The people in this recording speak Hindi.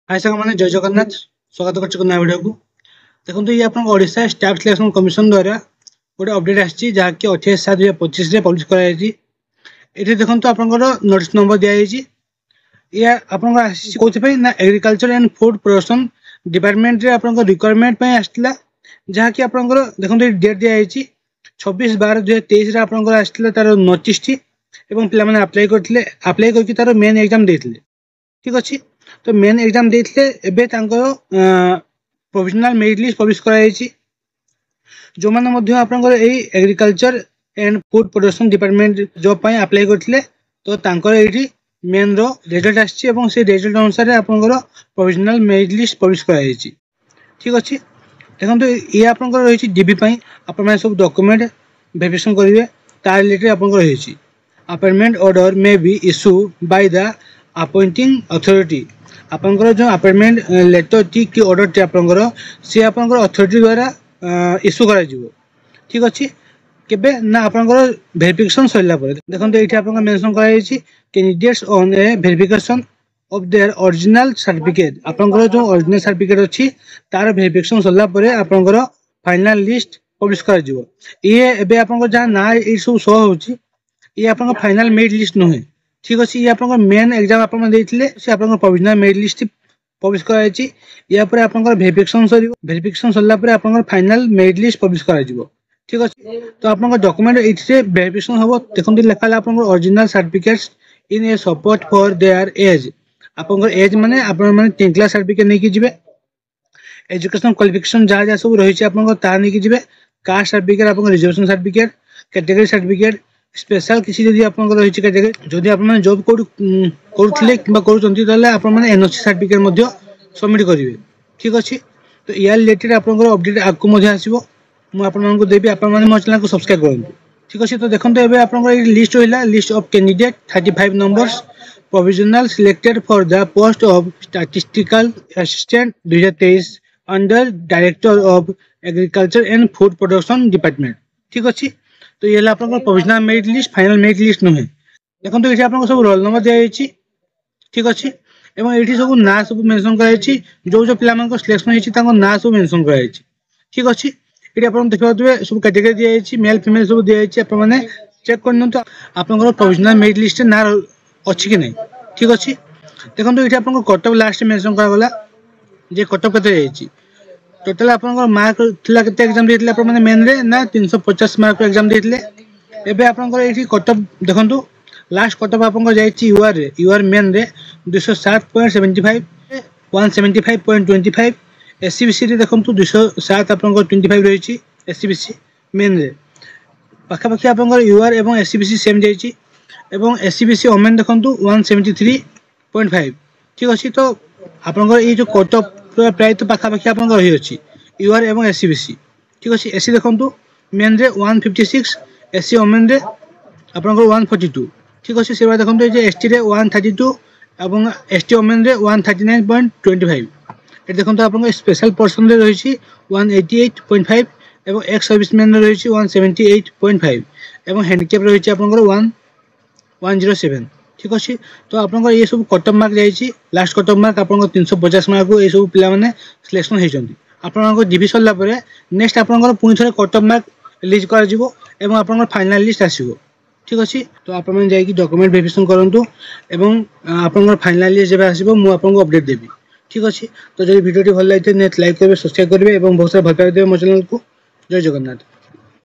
हाय सागर मैंने जय जगन्नाथ स्वागत कर नया वीडियो को। देखो ये आप ओडिशा स्टाफ सिलेक्शन कमिशन द्वारा गोटे अपडेट आसी जहाँकि 28/7/2025 पब्लिश कराई। ये देखो आप नोटिस नंबर दिखाई या आपको ना agriculture and food production department आप रिक्वायरमेंट आसाला जहाँकि आप देखो डेट दिखाई 26/12/2023 आपको तार नोटिस टी पे अप्लाई करते अप्लाई करके तार मेन एग्जाम देते। ठीक अच्छे तो मेन एग्जाम देते प्रोविजनल मेरिट लिस्ट पब्लिश कराई। जो मैंने आपंकर agriculture and food production department job पर अप्लाई करते तो ये मेन रिजल्ट आसी रिजल्ट अनुसार आपंकर प्रोविजनल मेरिट लिस्ट पब्लिश कराई। ठीक अच्छे देखो ये आपंकर रही डीबी आप सब डॉक्यूमेंट वेरिफिकेशन करेंगे तार रिलेटेड आपंकर रही appointment order may be issue by the appointing authority. आपंकर जो अपॉइंटमेंट लेटर टी कि ऑर्डर टी आपंकर सी आपंकर अथॉरिटी द्वारा इश्यू करा जीवो। ठीक अच्छे केबे ना आपंकर वेरिफिकेशन सरला पर देखो ये आप मेंशन कराई candidates on A verification of their original certificate. आपंकर जो ओरिजिनल सर्टिफिकेट अच्छी तार वेरिफिकेशन सरला पर आपंकर फाइनल लिस्ट पब्लिश करा जीवो। ये एबे आपंकर जहां ना ये सब शो होची ये आपंकर फाइनल मेरिट लिस्ट नुहे। ठीक अच्छे ये आप मेन एग्जाम आप प्रोविजनल मेरिट लिस्ट पब्लिश कराई या वेरिफिकेशन सर वेरिफिकेशन सरला आप फाइनल मेरिट लिस्ट पब्लिश कर। ठीक अच्छे तो आप डॉक्यूमेंट ये वेरिफिकेशन हम देखो लिखा आप original certificates in a support for their age. आप एज माने आप 10 क्लास सर्टिफिकेट नहीं जी एजुकेशन क्वालिफिकेशन जहाँ जहाँ सब रही नहीं जी कास्ट सर्टिफिकेट आप reservation certificate category certificate special किसी जब आप कैटेगरी जदि आप जॉब करुले कि एनओसी सर्टिफिकेट सबमिट करेंगे। ठीक अच्छे तो या रिलेटेड आप अपडेट आगू आसो मुझे देवी आप मो चैनल को सब्सक्राइब करूँ। ठीक अच्छे तो देखो ये आप लिस्ट रहा list of candidate 35 numbers provisional selected for the post of statistical assistant 2023 under director of agriculture and food production department. ठीक अच्छे तो ये आप provisional merit list final merit list नुहे। देखो ये आप सब रोल नंबर दिखाई। ठीक अच्छे ये सब ना सब मेंशन कराई जो जो पिला सिलेक्शन होती ना सब मेंशन कराई। ठीक अच्छे ये आप देखिए सब कैटेगरी दिखाई मेल फीमेल सब दिखाई आपने चेक कर आप प्रोविजनल मेरिट लिस्ट ना अच्छी कि नहीं। ठीक अच्छे देखो ये आप कटअप लास्ट मेंशन करागला जे कटअप के टोटाल आप मार्क के एग्जाम देते मेन रे ना 350 मार्क एग्जाम देते एबे आपंकर ये कटअप देखो लास्ट कटअप आप यूआर मेन रे 207.75 175.25 एससीबीसी देखो 207 आप 25 रही एससीबीसी मेन रे पाखापाखि आप यूआर और एससीबीसी सेम जाइए एससीबीसी ओमेन देखो 173.5। ठीक अच्छे तो आपंकर ये जो कटअप प्राय तो पाखापाखि आप रही अच्छी यूआर और एससीबीसी। ठीक अच्छे एससी देखो मेन रे 156 एससी ओमेन रे आप 142। ठीक अच्छे से देखो ये एसटी रे 132 और एसटी ओमेन रे 139.25 ये देखो आप स्पेशल पर्सन रे रही 188.5 और एक्स सर्विसमैन रही 178.5 और हैंडिकैप रही आप 107। ठीक अच्छे तो आप ये सब कटअप मार्क जाइए लास्ट कटअप मार्क आप 350 मार्क को ये सब पे सिलेक्शन होती आप डीबी सरला नेक्स्ट आप पुणी थे कटअप मार्क रिलीज कर फाइनल लिस्ट आसो। ठीक अच्छे तो आप डॉक्यूमेंट वेरिफिकेशन करूँ और फाइनल लिस्ट जब आसो मुझे अपडेट देवी। ठीक अच्छे तो जब वीडियो भल लगे नेक्स्ट लाइक करेंगे सब्सक्राइब करेंगे और बहुत सारा भल पाइबे मो चैनल को। जय जगन्नाथ।